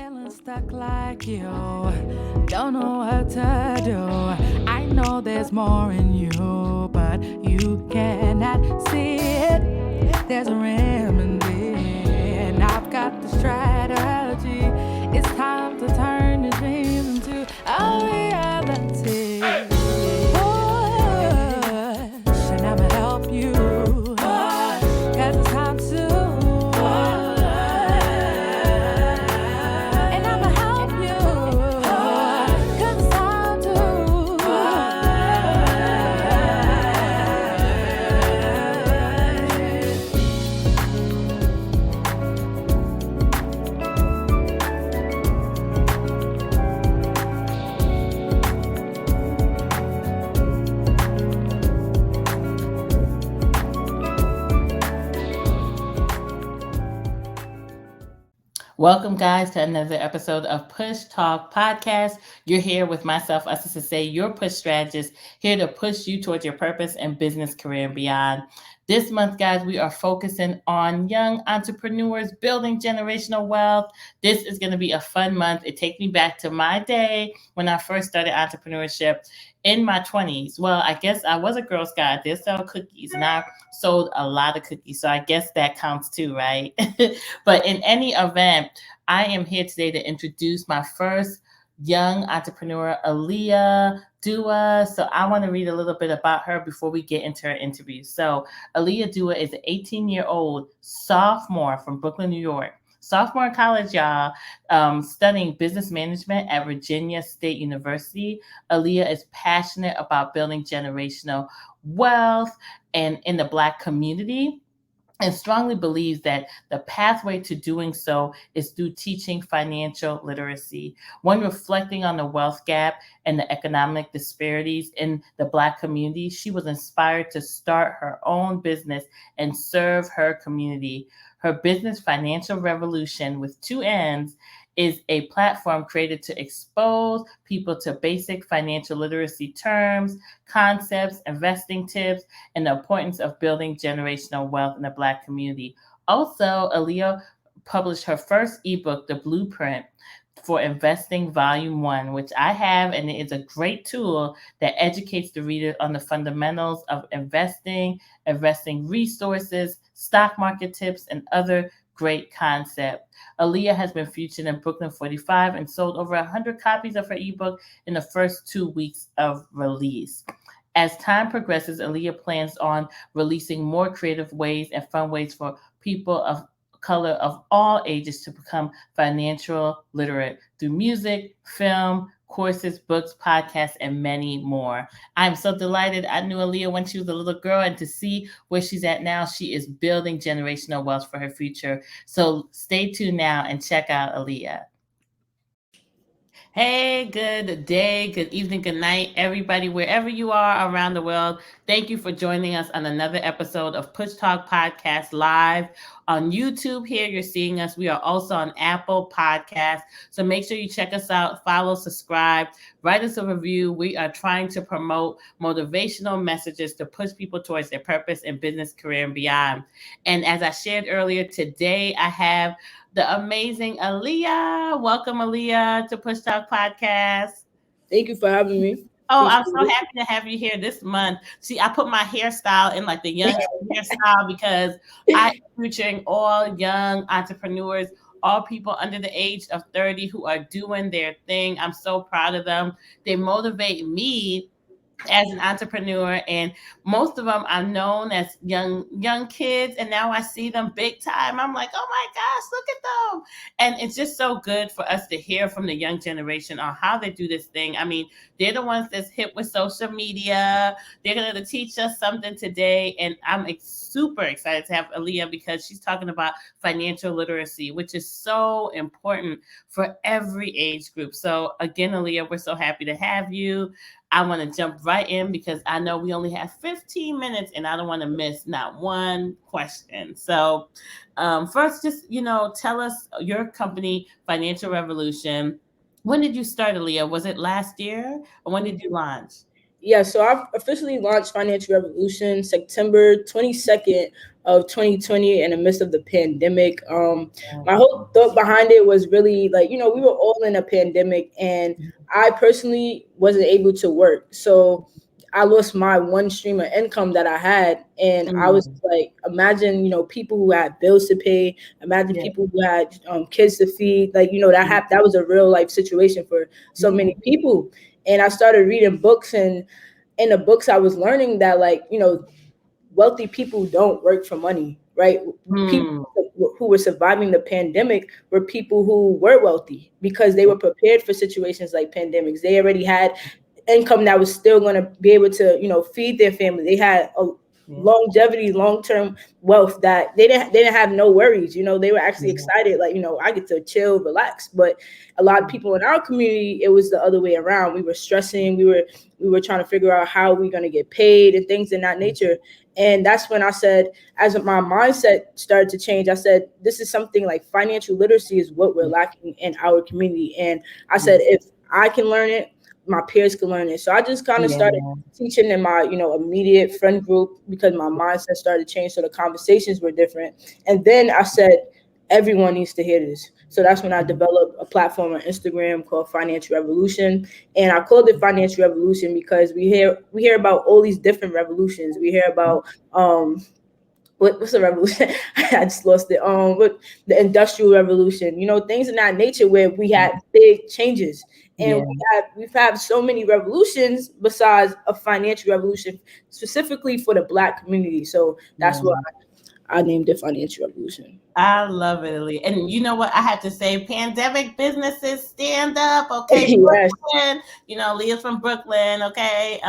Feeling stuck like you, don't know what to do. I know there's more in you, but you cannot see it. There's a remedy, and I've got the strategy. It's time to turn your dreams into a reality. Push, and I'ma help you. 'Cause it's time to. Welcome, guys, to another episode of Push Talk Podcast. You're here with myself, Assistant Say, your push strategist, here to push you towards your purpose and business career and beyond. This month, guys, we are focusing on young entrepreneurs building generational wealth. This is going to be a fun month. It takes me back to my day when I first started entrepreneurship in my 20s. Well, I guess I was a Girl Scout. I did sell cookies, and I sold a lot of cookies. So I guess that counts too, right? But in any event, I am here today to introduce my first young entrepreneur, Aaliyah Duah. So I want to read a little bit about her before we get into her interview. So Aaliyah Duah is an 18-year-old sophomore from Brooklyn, New York. Sophomore in college, y'all, studying business management at Virginia State University. Aaliyah is passionate about building generational wealth and in the Black community, and strongly believes that the pathway to doing so is through teaching financial literacy. When reflecting on the wealth gap and the economic disparities in the Black community, she was inspired to start her own business and serve her community. Her business, Financial Revolutionn, with two N's, is a platform created to expose people to basic financial literacy terms, concepts, investing tips, and the importance of building generational wealth in the Black community. Also, Aaliyah published her first ebook, The Blueprint for Investing Volume 1, which I have, and it is a great tool that educates the reader on the fundamentals of investing resources, stock market tips, and other great concept. Aaliyah has been featured in Brooklyn 45 and sold over 100 copies of her ebook in the first 2 weeks of release. As time progresses, Aaliyah plans on releasing more creative ways and fun ways for people of color of all ages to become financial literate through music, film, courses, books, podcasts, and many more. I'm so delighted. I knew Aaliyah when she was a little girl, and to see where she's at now, she is building generational wealth for her future. So stay tuned now and check out Aaliyah. Hey, good day, good evening, good night, everybody, wherever you are around the world. Thank you for joining us on another episode of Push Talk Podcast live on YouTube. Here you're seeing us. We are also on Apple Podcasts. So make sure you check us out, follow, subscribe, write us a review. We are trying to promote motivational messages to push people towards their purpose and business career and beyond. And as I shared earlier, today I have the amazing Aaliyah. Welcome, Aaliyah, to Push Talk Podcast. Thank you for having me. Oh, I'm so happy to have you here this month. See, I put my hairstyle in like the young hairstyle because I'm featuring all young entrepreneurs, all people under the age of 30 who are doing their thing. I'm so proud of them. They motivate me as an entrepreneur, and most of them are known as young kids, and now I see them big time. I'm like, oh my gosh, look at them. And it's just so good for us to hear from the young generation on how they do this thing. I mean, they're the ones that's hip with social media. They're going to teach us something today, and I'm super excited to have Aaliyah because she's talking about financial literacy, which is so important for every age group. So again, Aaliyah, we're so happy to have you. I want to jump right in because I know we only have 15 minutes and I don't want to miss not one question. So first, just, tell us your company, Financial Revolutionn. When did you start, Aaliyah? Was it last year or when did you launch? Yeah, so I've officially launched Financial Revolution September 22nd of 2020 in the midst of the pandemic. My whole thought behind it was really like, we were all in a pandemic, and I personally wasn't able to work. So I lost my one stream of income that I had, and I was Mm, like, imagine, people who had bills to pay, imagine yeah. people who had kids to feed, like, that was a real life situation for so Yeah. many people. And I started reading books, and in the books I was learning that, like, wealthy people don't work for money, right? People Mm, who were surviving the pandemic were people who were wealthy because they were prepared for situations like pandemics. They already had income that was still going to be able to, feed their family. They had a yeah. longevity, long-term wealth that they didn't have no worries. They were actually Yeah. excited, like, I get to chill, relax. But a lot of people in our community, it was the other way around. We were stressing. We were trying to figure out how we're going to get paid and things in that nature. And that's when I said, as my mindset started to change, I said, this is something like financial literacy is what we're lacking in our community. And I Yeah. said, if I can learn it, my peers can learn it. So I just kind of Yeah. started teaching in my, immediate friend group because my mindset started to change. So the conversations were different. And then I said, everyone needs to hear this. So that's when I developed a platform on Instagram called Financial Revolution. And I called it Financial Revolution because we hear about all these different revolutions. We hear about what's the revolution? I just lost it. What the industrial revolution, things in that nature where we had big changes. And Yeah. we've had so many revolutions besides a financial revolution, specifically for the Black community. So that's why Yeah. I named it Financial Revolution. I love it, Aaliyah. And you know what? I have to say, pandemic businesses stand up, okay? Yes. Brooklyn, Leah's from Brooklyn, okay?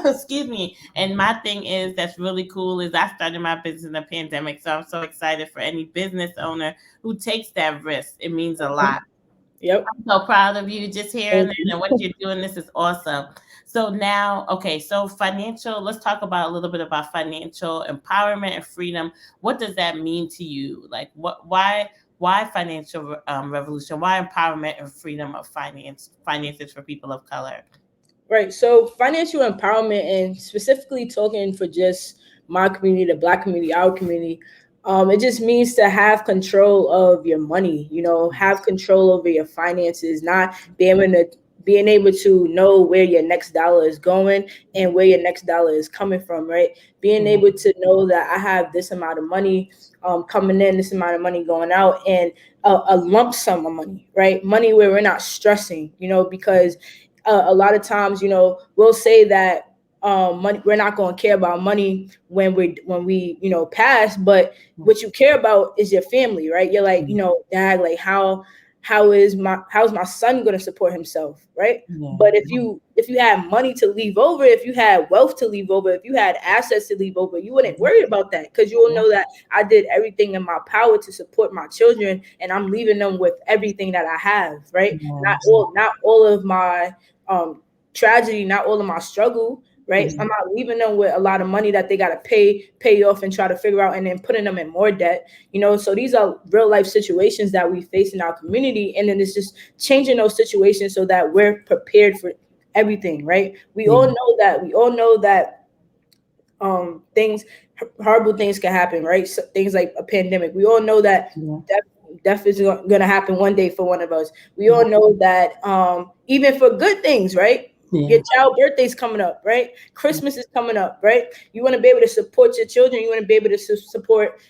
Excuse me. And my thing is that's really cool is I started my business in the pandemic, so I'm so excited for any business owner who takes that risk. It means a lot. Yep. So proud of you just hearing Thank that and what you. you're doing. This is awesome. So now, okay, so financial, let's talk about a little bit about financial empowerment and freedom. What does that mean to you? Like why financial revolution? Why empowerment and freedom of finances for people of color? Right. So financial empowerment, and specifically talking for just my community, the Black community, our community, it just means to have control of your money, have control over your finances, not being able to know where your next dollar is going and where your next dollar is coming from, right? Being Yeah. able to know that I have this amount of money coming in, this amount of money going out, and a lump sum of money, right? Money where we're not stressing, because a lot of times, we'll say that money, we're not going to care about money when we pass, but what you care about is your family, right? You're like, dad, like how's my son going to support himself, right? Yeah. But if you had money to leave over, if you had wealth to leave over, if you had assets to leave over, you wouldn't worry about that because you will Yeah. know that I did everything in my power to support my children, and I'm leaving them with everything that I have, right? Yeah. Not all of my um tragedy, not all of my struggle, right? Yeah. I'm not leaving them with a lot of money that they got to pay off and try to figure out, and then putting them in more debt. So these are real life situations that we face in our community, and then it's just changing those situations so that we're prepared for everything, right? We all know that things, horrible things can happen, right? So things like a pandemic. We all know that Yeah. death is going to happen one day for one of us. We Yeah. all know that even for good things, right? Your Yeah. child birthday's coming up, right? Christmas is coming up, right? You want to be able to support your children. You want to be able to support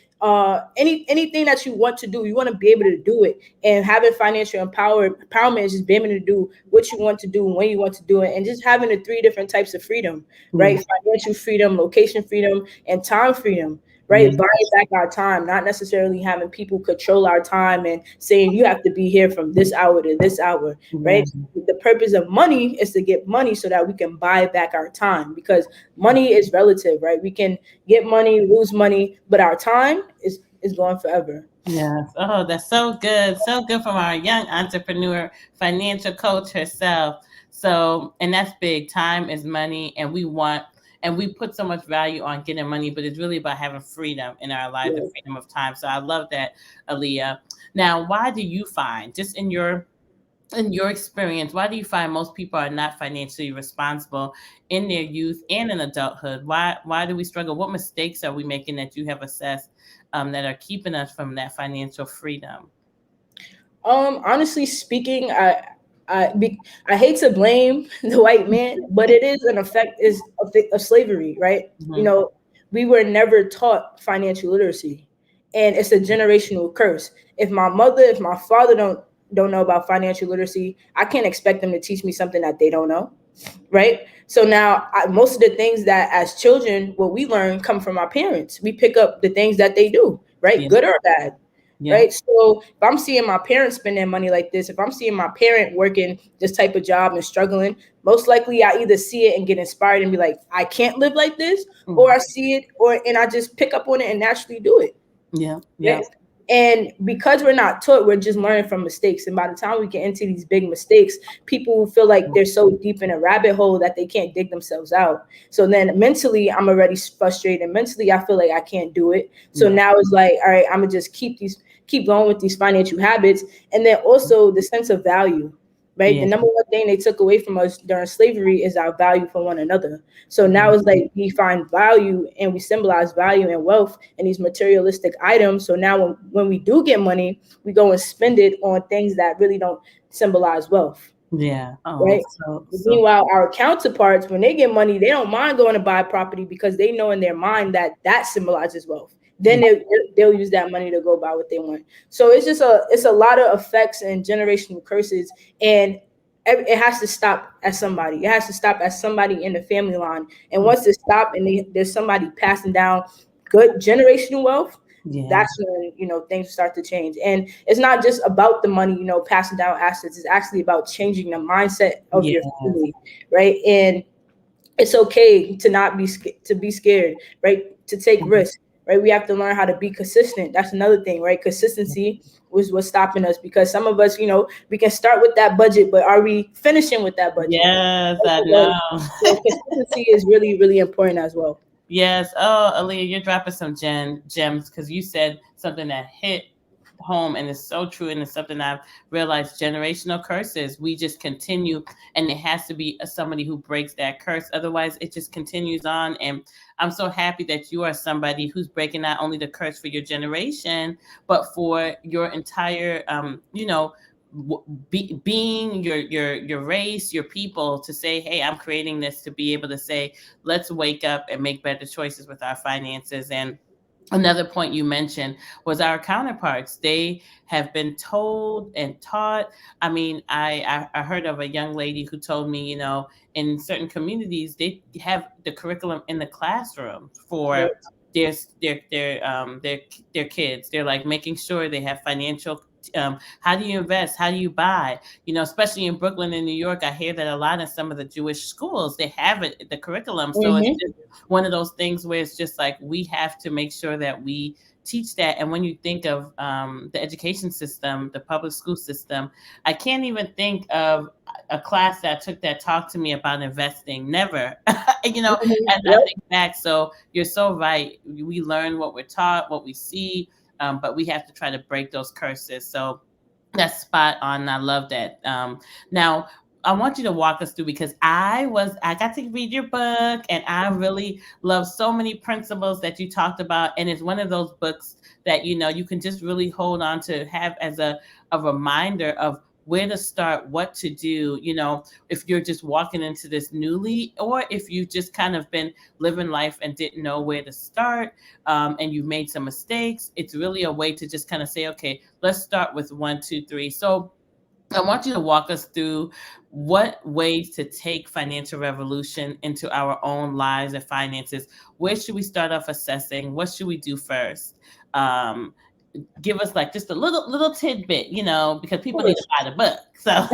anything that you want to do. You want to be able to do it, and having financial empowerment is just being able to do what you want to do when you want to do it, and just having the three different types of freedom, Yeah. right? Financial freedom, location freedom, and time freedom, Yeah. right? Buying back our time, not necessarily having people control our time and saying you have to be here from this hour to this hour, Yeah. right? The purpose of money is to get money so that we can buy back our time, because money is relative, right? We can get money, lose money, but our time is gone forever. Yes. Oh, that's so good. So good from our young entrepreneur, financial coach herself. So, and that's big. Time is money, and we put so much value on getting money, but it's really about having freedom in our lives and Yeah. freedom of time. So I love that, Aaliyah. Now, why do you find, just in your In your experience, why do you find most people are not financially responsible in their youth and in adulthood? Why do we struggle? What mistakes are we making that you have assessed that are keeping us from that financial freedom? Honestly speaking, I hate to blame the white man, but it is an effect of slavery, right? You Hmm. know, we were never taught financial literacy, and it's a generational curse. If my father don't know about financial literacy, I can't expect them to teach me something that they don't know, right? So now, most of the things that as children, what we learn come from our parents. We pick up the things that they do, right, Yeah, good or bad, yeah, right? So if I'm seeing my parents spending money like this, if I'm seeing my parent working this type of job and struggling, most likely I either see it and get inspired and be like, I can't live like this, or mm, I see it, or and I just pick up on it and naturally do it, yeah, yeah, right? And because we're not taught, we're just learning from mistakes. And by the time we get into these big mistakes, people feel like they're so deep in a rabbit hole that they can't dig themselves out. So then mentally, I'm already frustrated. Mentally, I feel like I can't do it. So yeah, now it's like, all right, I'm gonna just keep going with these financial habits. And then also the sense of value, right? The yeah, number one thing they took away from us during slavery is our value for one another. So now mhm, it's like we find value and we symbolize value and wealth in these materialistic items. So now when we do get money, we go and spend it on things that really don't symbolize wealth, yeah. Oh, right? so Meanwhile, our counterparts, when they get money, they don't mind going to buy property because they know in their mind that that symbolizes wealth. Then yeah, they'll use that money to go buy what they want. So it's a lot of effects and generational curses, and it has to stop at somebody. It has to stop at somebody in the family line. And once it stops and there's somebody passing down good generational wealth, yeah, that's when things start to change. And it's not just about the money, passing down assets. It's actually about changing the mindset of your yes, family, right? And it's okay to not be scared, right? To take mhm, risks, right? We have to learn how to be consistent. That's another thing, right? Consistency was what's stopping us, because some of us, we can start with that budget, but are we finishing with that budget? yes. I So, know. so consistency is really, really important as well. Yes. Oh, Aaliyah, you're dropping some gems because you said something that hit home and it's so true. And it's something I've realized generational curses. We just continue, and it has to be somebody who breaks that curse. Otherwise, it just continues on. And I'm so happy that you are somebody who's breaking not only the curse for your generation, but for your entire, being your race, your people, to say, hey, I'm creating this to be able to say, let's wake up and make better choices with our finances. And another point you mentioned was our counterparts. They have been told and taught. I mean, I heard of a young lady who told me, in certain communities, they have the curriculum in the classroom for Right. their their their their kids. They're like making sure they have financial. How do you invest? How do you buy? Especially in Brooklyn and New York, I hear that a lot in some of the Jewish schools they have it the curriculum. So it's Mm-hmm. just one of those things where it's just like we have to make sure that we teach that. And when you think of the education system, the public school system, I can't even think of a class that took that talked to me about investing. Never, Mm-hmm. as I Yep. think back. So you're so right. We learn what we're taught, what we see, but we have to try to break those curses. So that's spot on. I love that. Now I want you to walk us through, because I got to read your book and I really love so many principles that you talked about. And it's one of those books that you can just really hold on to, have as a reminder of where to start, what to do, if you're just walking into this newly, or if you've just kind of been living life and didn't know where to start, and you've made some mistakes. It's really a way to just kind of say, okay, let's start with one, two, three. So I want you to walk us through what ways to take financial revolution into our own lives and finances. Where should we start off assessing? What should we do first? Um, Give us like just a little tidbit, because Of people need to course. buy the book. So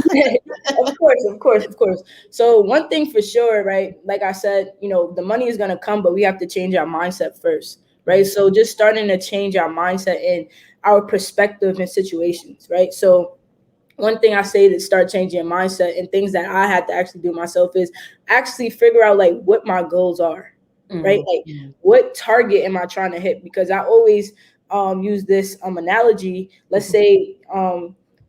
Of course, of course, of course. So one thing for sure, right? Like I said, the money is gonna come, but we have to change our mindset first, right? yeah, So just starting to change our mindset and our perspective in situations, right? So one thing I say to start changing your mindset, and things that I had to actually do myself, is actually figure out like what my goals are, right? mm, Like mm, what target am I trying to hit? Because I always use this analogy. Let's mhm, say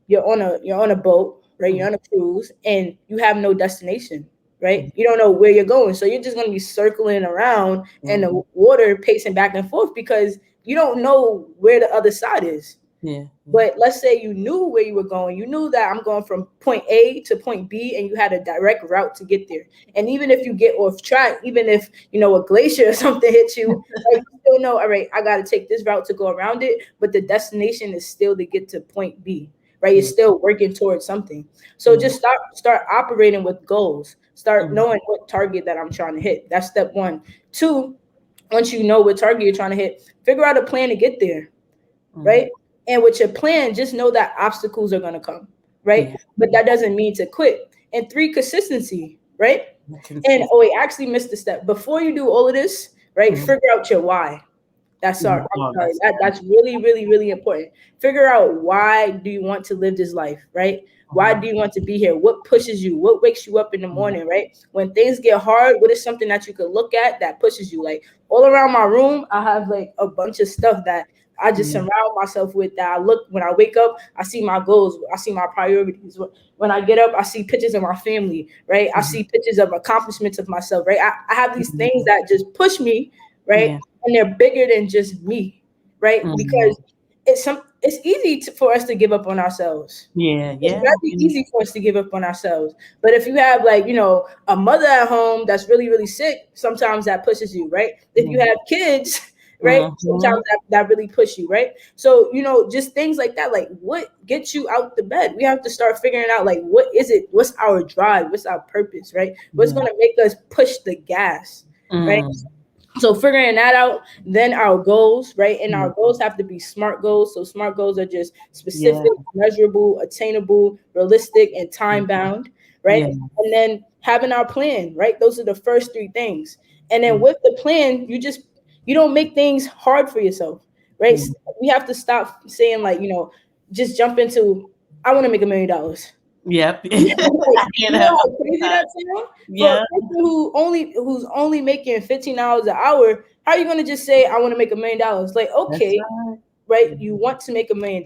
you're on a boat, right? You're on a cruise and you have no destination, right? You don't know where you're going. So you're just going to be circling around in the water, pacing back and forth because you don't know where the other side is. Yeah. But let's say you knew where you were going. You knew that I'm going from point A to point B and you had a direct route to get there. And even if you get off track, even if, a glacier or something hits you, like, you still know, all right, I got to take this route to go around it. But the destination is still to get to point B, right? You're still working towards something. So just start operating with goals. Start knowing what target that I'm trying to hit. That's step one. Two, once you know what target you're trying to hit, figure out a plan to get there, right? And with your plan, just know that obstacles are going to come, right? Yeah. But that doesn't mean to quit. And three, consistency, right? And wait, I actually missed a step. Before you do all of this, right, figure out your why. That's I'm sorry. That's really, really, really important. Figure out why do you want to live this life, right? Why do you want to be here? What pushes you? What wakes you up in the morning, right? When things get hard, what is something that you could look at that pushes you? Like all around my room, I have like a bunch of stuff that I just surround myself with that. I look when I wake up, I see my goals, I see my priorities. When I get up, I see pictures of my family, right? I see pictures of accomplishments of myself, right? I have these things that just push me, right? And they're bigger than just me, right? Because it's easy for us to give up on ourselves. It's very easy for us to give up on ourselves. But if you have like, a mother at home that's really, really sick, sometimes that pushes you, right? If you have kids, right? Sometimes that really push you, right? So, just things like that, like what gets you out the bed? We have to start figuring out like, what is it? What's our drive? What's our purpose, right? What's going to make us push the gas, right? So figuring that out, then our goals, right? And our goals have to be SMART goals. So SMART goals are just specific, measurable, attainable, realistic, and time bound, right? And then having our plan, right? Those are the first three things. And then with the plan, you don't make things hard for yourself, right? We have to stop saying like, just jump into, I want to make $1 million. Yep. You know how crazy that sounds? Yeah. For a person who's only making $15 an hour, how are you gonna just say I want to make $1 million? Like, okay, right? You want to make $1 million,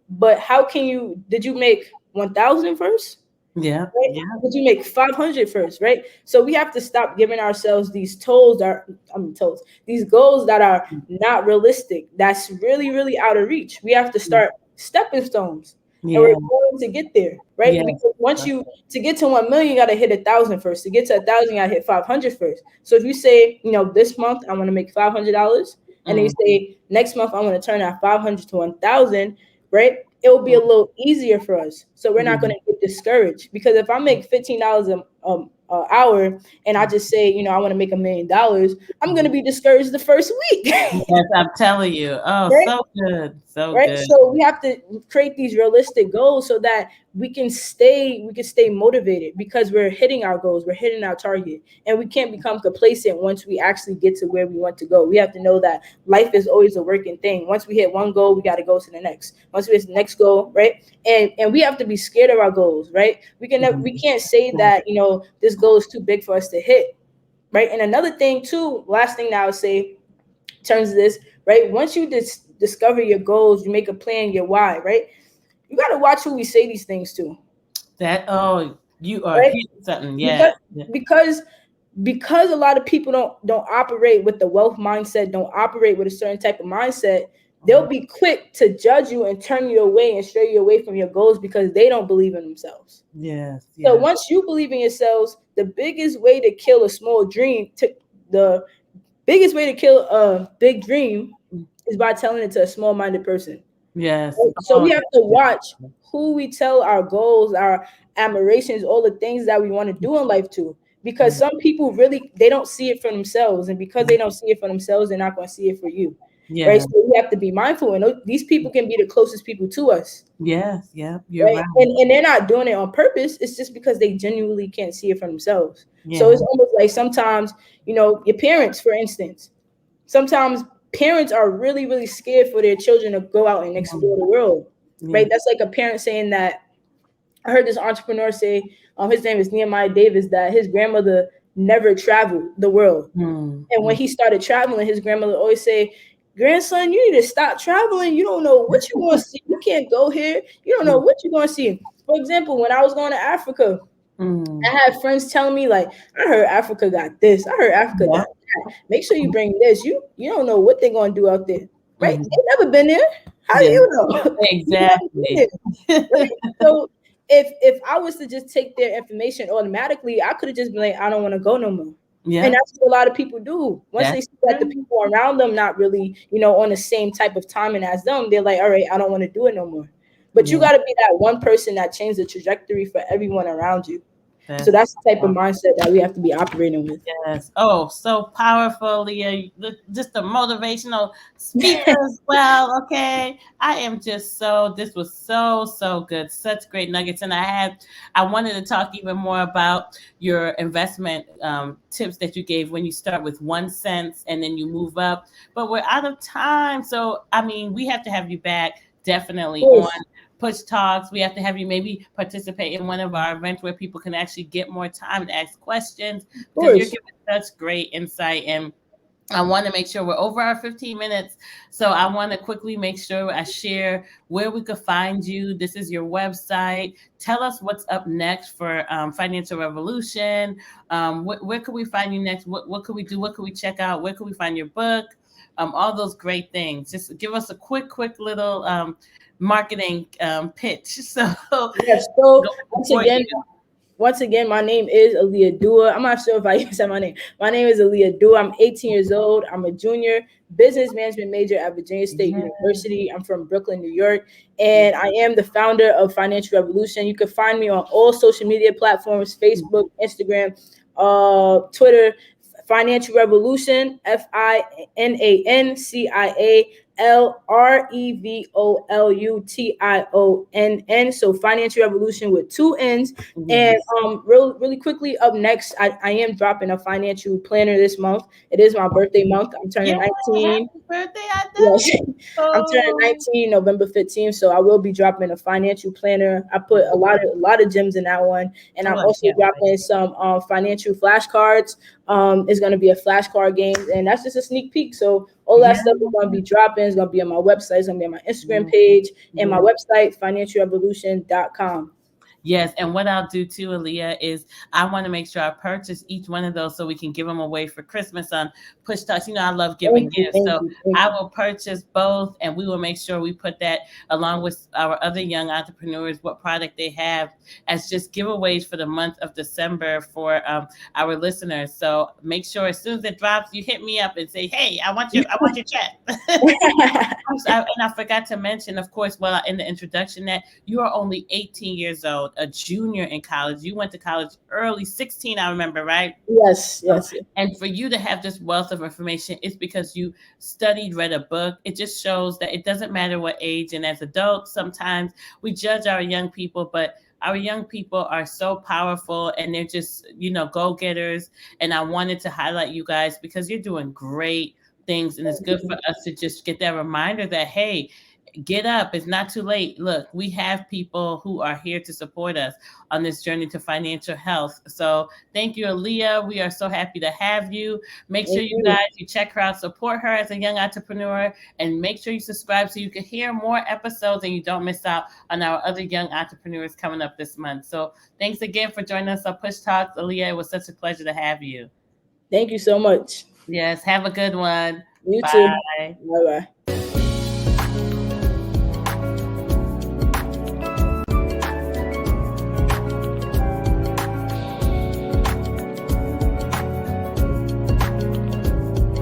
but how can you? Did you make 1,000 first? Yeah. Right? Yeah. Did you make 500 first? Right. So we have to stop giving ourselves these these goals that are not realistic. That's really, really out of reach. We have to start stepping stones. And we're going to get there, right? Because to get to 1 million, you got to hit 1,000 first. To get to 1,000, you got to hit 500 first. So if you say, this month I want to make $500, and then you say next month I want to turn that 500 to 1,000, right? It will be a little easier for us. So we're not going to get discouraged, because if I make $15 an hour and I just say, I want to make $1 million, I'm going to be discouraged the first week. Yes, I'm telling you. Oh, right? So good. So right? Good. So we have to create these realistic goals so that we can stay motivated, because we're hitting our goals, we're hitting our target, and we can't become complacent once we actually get to where we want to go. We have to know that life is always a working thing. Once we hit one goal, we got to go to the next. Once we hit the next goal, right? And we have to be scared of our goals, right? We can't say that, this goal is too big for us to hit, right? And another thing too, last thing that I would say in terms of this, right? Once you discover your goals, you make a plan, your why, right? You got to watch who we say these things to. You are hitting something, yeah. Because a lot of people don't operate with the wealth mindset, don't operate with a certain type of mindset. They'll be quick to judge you and turn you away and stray you away from your goals because they don't believe in themselves. Yes. So once you believe in yourselves, the biggest way to kill a small dream, the biggest way to kill a big dream is by telling it to a small-minded person. Yes. So we have to watch who we tell our goals, our admirations, all the things that we want to do in life to. Because some people they don't see it for themselves. And because they don't see it for themselves, they're not going to see it for you. Yeah. Right. So we have to be mindful. And these people can be the closest people to us. Yes. Yeah. You're right. And they're not doing it on purpose. It's just because they genuinely can't see it for themselves. Yeah. So it's almost like sometimes, your parents, for instance, sometimes parents are really, really scared for their children to go out and explore the world. Right. That's like a parent saying that. I heard this entrepreneur say, his name is Nehemiah Davis, that his grandmother never traveled the world. And when he started traveling, his grandmother always say, grandson, you need to stop traveling. You don't know what you want to see. You can't go here. You don't know what you're going to see. For example, when I was going to Africa, I had friends telling me, like, I heard Africa got this. I heard Africa got that. Make sure you bring this. You don't know what they're going to do out there. Right? They never been there. How do you know? Exactly. Right? So if I was to just take their information automatically, I could have just been like, I don't want to go no more. Yeah. And that's what a lot of people do. Once they see that the people around them not really, on the same type of timing as them, they're like, all right, I don't want to do it no more. But you got to be that one person that changed the trajectory for everyone around you. So that's the type of mindset that we have to be operating with. Yes. Oh, so powerful, Leah. Just a motivational speaker as well. Okay. I am just this was so good. Such great nuggets. And I wanted to talk even more about your investment tips that you gave when you start with 1 cent and then you move up. But we're out of time. So, I mean, we have to have you back definitely on Push Talks. We have to have you maybe participate in one of our events where people can actually get more time to ask questions, because you're giving such great insight. And I want to make sure we're over our 15 minutes. So I want to quickly make sure I share where we could find you. This is your website. Tell us what's up next for Financial Revolutionn. Where could we find you next? What could we do? What could we check out? Where could we find your book? All those great things. Just give us a quick little marketing pitch. So yes. So once again, my name is Aaliyah Duah. I'm not sure if I said my name. My name is Aaliyah Duah. I'm 18 years old. I'm a junior business management major at Virginia State University. I'm from Brooklyn, New York, and I am the founder of Financial Revolutionn. You can find me on all social media platforms: Facebook, Instagram, Twitter. Financial Revolutionn, FinancialRevolutionn. So Financial Revolutionn with 2 N's. And really quickly, up next, I am dropping a financial planner this month. It is my birthday month. I'm turning 19. Happy birthday, I Yes. I'm turning 19 November 15th, so I will be dropping a financial planner. I put a lot of gems in that one, and I'm also dropping some financial flashcards. It's going to be a flashcard game, and that's just a sneak peek. So all that stuff is going to be dropping. It's going to be on my website. It's going to be on my Instagram page and my website, financialrevolutionn.com. Yes, and what I'll do too, Aaliyah, is I want to make sure I purchase each one of those so we can give them away for Christmas on Push Talks. I love giving gifts, so I will purchase both, and we will make sure we put that along with our other young entrepreneurs, what product they have, as just giveaways for the month of December for our listeners. So make sure as soon as it drops, you hit me up and say, "Hey, I want your check." And I forgot to mention, of course, in the introduction, that you are only 18 years old. A junior in college. You went to college early, 16, I remember, right? Yes. And for you to have this wealth of information, it's because you studied, read a book. It just shows that it doesn't matter what age. And as adults, sometimes we judge our young people, but our young people are so powerful, and they're just, go-getters. And I wanted to highlight you guys because you're doing great things. And it's good for us to just get that reminder that, hey, get up. It's not too late. Look, we have people who are here to support us on this journey to financial health. So thank you, Aaliyah. We are so happy to have you. Make sure you guys, you check her out, support her as a young entrepreneur, and make sure you subscribe so you can hear more episodes and you don't miss out on our other young entrepreneurs coming up this month. So thanks again for joining us on Push Talks. Aaliyah, it was such a pleasure to have you. Thank you so much. Yes, have a good one. You too. Bye-bye.